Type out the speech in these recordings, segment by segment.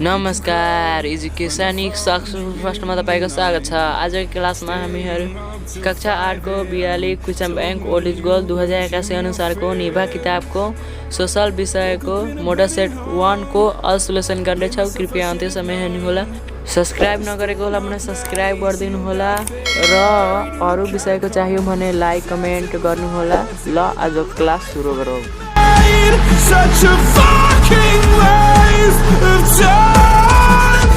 नमस्कार एजुकेशनिक सक्सेसफुल फर्स्टमा तपाईको स्वागत छ। आजको क्लासमा हामीहरू कक्षा 8 को बिहाली question bank old is gold 2081 अनुसारको निभा किताबको सोशल विषयको मोडल सेट 1 को अल सोल्युसन गर्दैछौँ। कृपया अन्त्यसम्म हेर्नुहोला। सब्स्क्राइब नगरेको होला भने सब्स्क्राइब गरिदिनु होला र अरु विषयको चाहियो भने लाइक कमेन्ट गर्नु होला। ल आजको क्लास सुरु गरौँ। Such a fucking waste of time.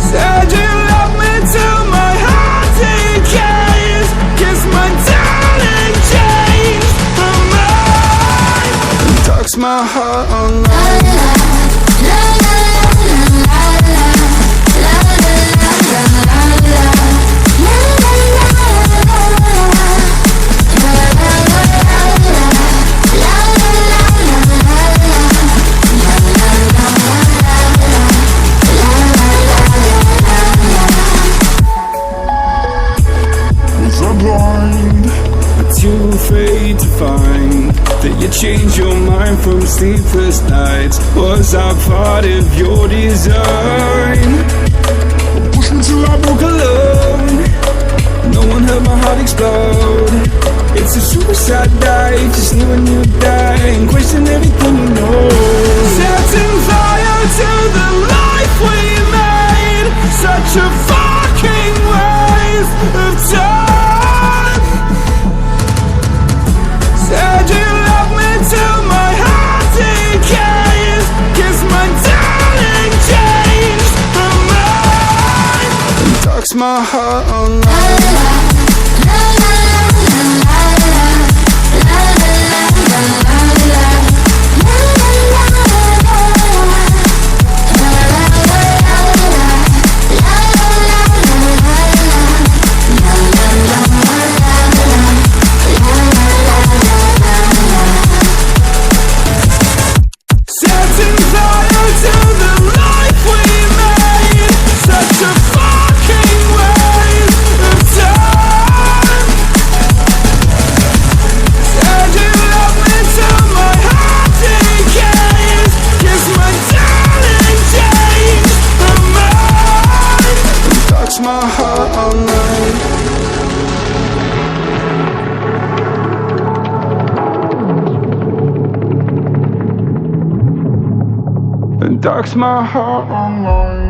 Said you love me till my heart decays. Guess my darling changed her mind. Talks my heart on too afraid to find that you change your mind from sleepless nights. Was I part of your design? Push me till I broke alone. No one heard my heart explode. It's a suicide dive, just you and you die and question everything you know. Setting fire to the life we made. Such a fucking waste of time. Said you love me till my heart decays. Guess my darling changed her mind. And talks my heart on my heart all night. And darks my heart all night.